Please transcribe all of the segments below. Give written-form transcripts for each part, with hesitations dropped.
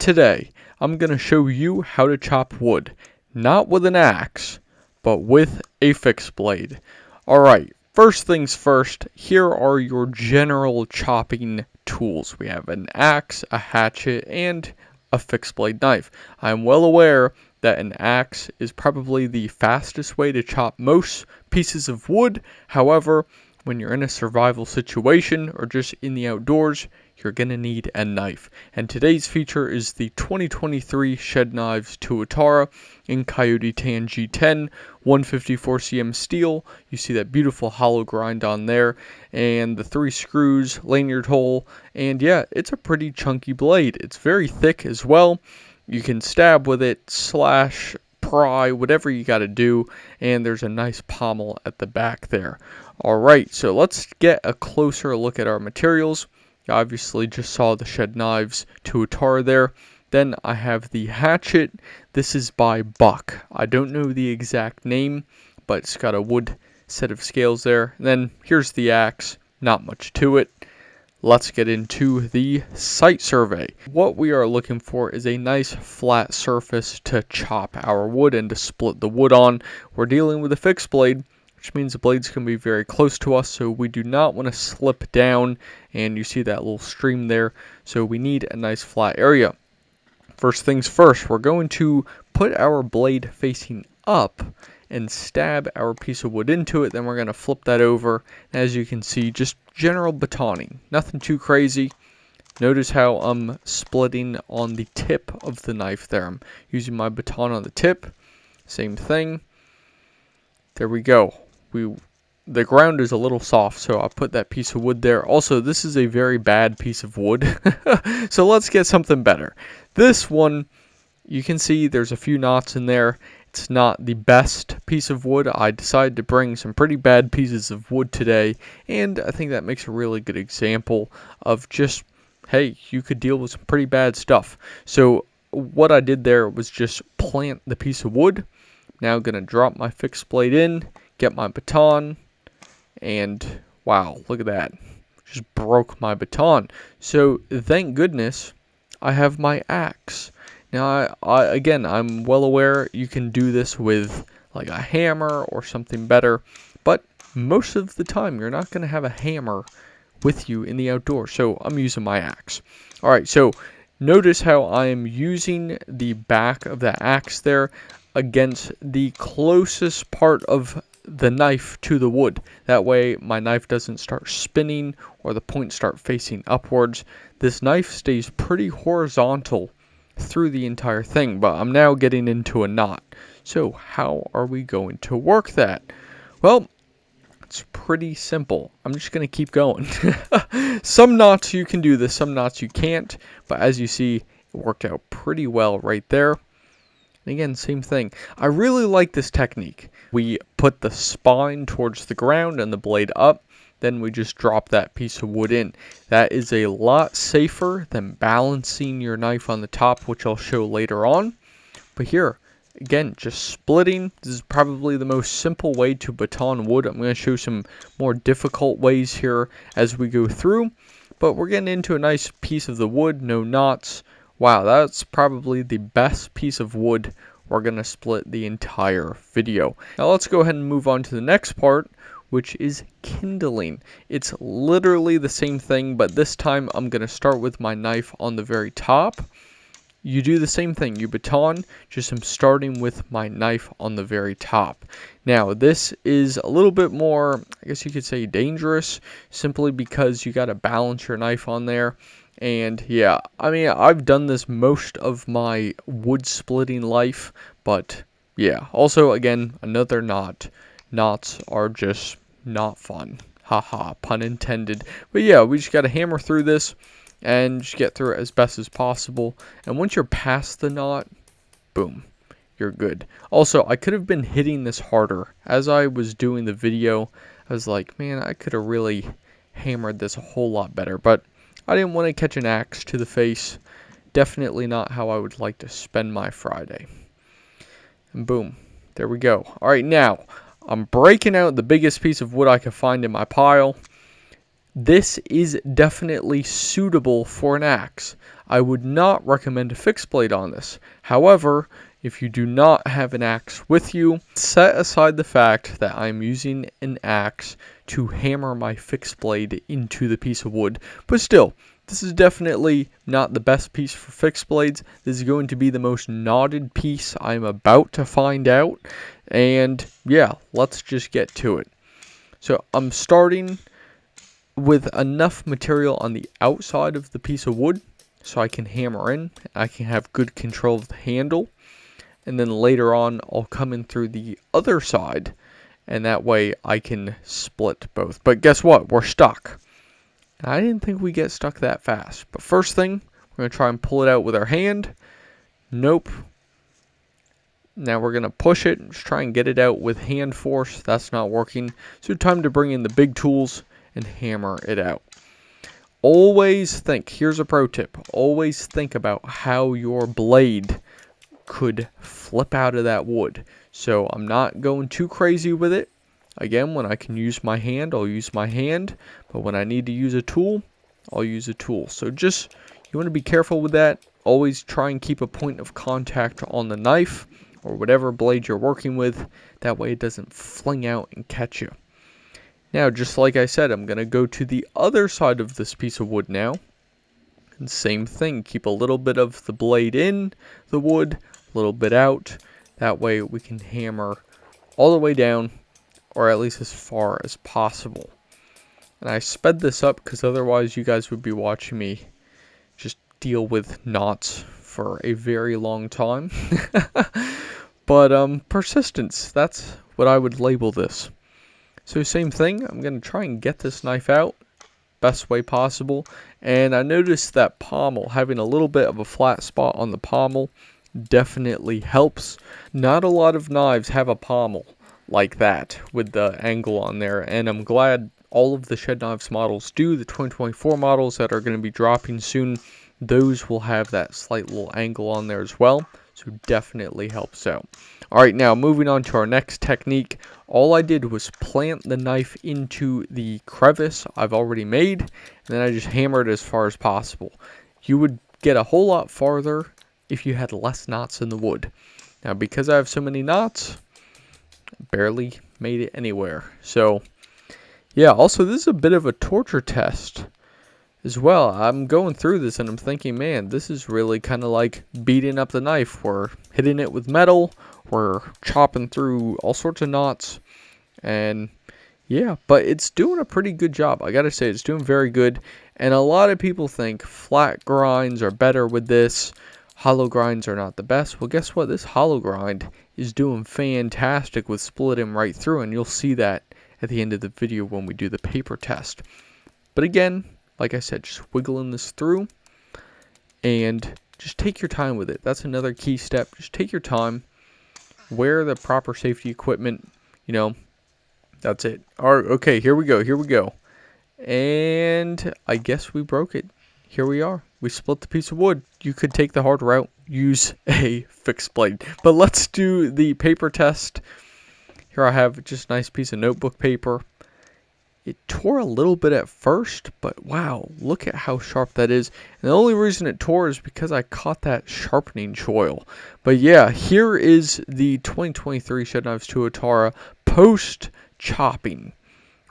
today, I'm going to show you how to chop wood, not with an axe, but with a fixed blade. Alright, first things first, here are your general chopping tools. We have an axe, a hatchet, and a fixed blade knife. I'm well aware that an axe is probably the fastest way to chop most pieces of wood. However, when you're in a survival situation or just in the outdoors, you're going to need a knife. And today's feature is the 2023 Shedknives Tuatara in Coyote Tan G10, 154 cm steel. You see that beautiful hollow grind on there, and the 3 screws, lanyard hole, and yeah, it's a pretty chunky blade. It's very thick as well. You can stab with it, slash, pry, whatever you got to do, and there's a nice pommel at the back there. Alright, so let's get a closer look at our materials. You obviously just saw the Shedknives Tuatara there. Then I have the hatchet. This is by Buck. I don't know the exact name, but it's got a wood set of scales there. And then here's the axe. Not much to it. Let's get into the site survey. What we are looking for is a nice flat surface to chop our wood and to split the wood on. We're dealing with a fixed blade, which means the blade's going to be very close to us, so we do not want to slip down, and you see that little stream there, so we need a nice flat area. First things first, we're going to put our blade facing up and stab our piece of wood into it. Then we're going to flip that over. As you can see, just general batoning, nothing too crazy. Notice how I'm splitting on the tip of the knife there. I'm using my baton on the tip. Same thing. There we go. The ground is a little soft, so I'll put that piece of wood there. Also, this is a very bad piece of wood, so let's get something better. This one, you can see there's a few knots in there. It's not the best piece of wood. I decided to bring some pretty bad pieces of wood today, and I think that makes a really good example of just, hey, you could deal with some pretty bad stuff. So what I did there was just plant the piece of wood. Now I'm going to drop my fixed blade in, get my baton, and wow, look at that. Just broke my baton. So thank goodness I have my axe. Now, again, I'm well aware you can do this with like a hammer or something better, but most of the time you're not going to have a hammer with you in the outdoors, so I'm using my axe. Alright, so notice how I am using the back of the axe there against the closest part of the knife to the wood. That way my knife doesn't start spinning or the points start facing upwards. This knife stays pretty horizontal through the entire thing, but I'm now getting into a knot. So how are we going to work that? Well, it's pretty simple. I'm just going to keep going. Some knots you can do this, some knots you can't, but as you see, it worked out pretty well right there. And again, same thing. I really like this technique. We put the spine towards the ground and the blade up. Then we just drop that piece of wood in. That is a lot safer than balancing your knife on the top, which I'll show later on. But here, again, just splitting. This is probably the most simple way to baton wood. I'm going to show some more difficult ways here as we go through. But we're getting into a nice piece of the wood, no knots. Wow, that's probably the best piece of wood we're going to split the entire video. Now let's go ahead and move on to the next part, which is kindling. It's literally the same thing, but this time I'm going to start with my knife on the very top. You do the same thing, you baton, just I'm starting with my knife on the very top. Now this is a little bit more, I guess you could say, dangerous, simply because you got to balance your knife on there. And yeah, I mean, I've done this most of my wood splitting life, but yeah, also again, another knot. Knots are just not fun. Haha, pun intended. But yeah, we just got to hammer through this and just get through it as best as possible. And once you're past the knot, boom, you're good. Also, I could have been hitting this harder. As I was doing the video, I was like, man, I could have really hammered this a whole lot better. But I didn't want to catch an axe to the face. Definitely not how I would like to spend my Friday. And boom, there we go. Alright, now I'm breaking out the biggest piece of wood I could find in my pile. This is definitely suitable for an axe. I would not recommend a fixed blade on this. However, if you do not have an axe with you, set aside the fact that I'm using an axe to hammer my fixed blade into the piece of wood. But still, this is definitely not the best piece for fixed blades. This is going to be the most knotted piece I'm about to find out. And yeah, let's just get to it. So I'm starting with enough material on the outside of the piece of wood so I can hammer in. I can have good control of the handle. And then later on, I'll come in through the other side. And that way I can split both. But guess what? We're stuck. I didn't think we'd get stuck that fast. But first thing, we're going to try and pull it out with our hand. Nope. Now we're going to push it and just try and get it out with hand force. That's not working. So time to bring in the big tools and hammer it out. Always think, here's a pro tip. Always think about how your blade could flip out of that wood. So I'm not going too crazy with it. Again, when I can use my hand, I'll use my hand. But when I need to use a tool, I'll use a tool. So just, you want to be careful with that. Always try and keep a point of contact on the knife or whatever blade you're working with. That way it doesn't fling out and catch you. Now, just like I said, I'm going to go to the other side of this piece of wood now. And same thing, keep a little bit of the blade in the wood, a little bit out. That way we can hammer all the way down, or at least as far as possible. And I sped this up because otherwise you guys would be watching me just deal with knots for a very long time. But persistence, that's what I would label this. So same thing, I'm going to try and get this knife out best way possible. And I noticed that pommel, having a little bit of a flat spot on the pommel, definitely helps. Not a lot of knives have a pommel like that with the angle on there, and I'm glad all of the shedknives models do. The 2024 models that are going to be dropping soon, those will have that slight little angle on there as well, so definitely helps out. Alright, now moving on to our next technique. All I did was plant the knife into the crevice I've already made, and then I just hammered as far as possible. You would get a whole lot farther if you had less knots in the wood. Now, because I have so many knots, I barely made it anywhere. So, yeah, also this is a bit of a torture test as well. I'm going through this and I'm thinking, man, this is really kind of like beating up the knife. We're hitting it with metal, we're chopping through all sorts of knots, and yeah, but it's doing a pretty good job. I gotta say, it's doing very good. And a lot of people think flat grinds are better with this. Hollow grinds are not the best. Well, guess what? This hollow grind is doing fantastic with splitting right through, and you'll see that at the end of the video when we do the paper test. But again, like I said, just wiggling this through and just take your time with it. That's another key step. Just take your time. Wear the proper safety equipment. You know, that's it. All right, okay, here we go. Here we go. And I guess we broke it. Here we are. We split the piece of wood. You could take the hard route, use a fixed blade. But let's do the paper test. Here I have just a nice piece of notebook paper. It tore a little bit at first, but wow, look at how sharp that is. And the only reason it tore is because I caught that sharpening choil. But yeah, here is the 2023 Shedknives Tuatara post chopping.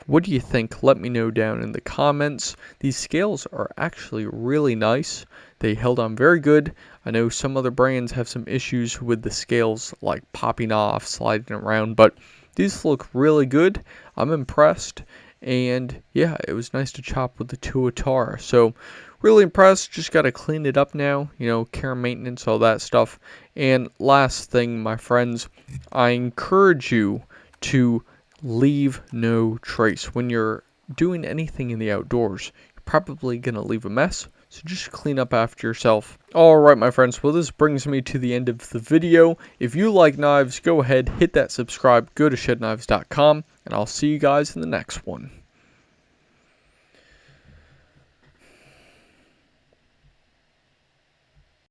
What do you think? Let me know down in the comments. These scales are actually really nice. They held on very good. I know some other brands have some issues with the scales like popping off, sliding around, but these look really good. I'm impressed. And yeah, it was nice to chop with the Tuatara. So really impressed. Just got to clean it up now. You know, care and maintenance, all that stuff. And last thing, my friends, I encourage you to leave no trace. When you're doing anything in the outdoors, you're probably going to leave a mess. So just clean up after yourself. Alright, my friends, well, this brings me to the end of the video. If you like knives, go ahead, hit that subscribe, go to shedknives.com, and I'll see you guys in the next one.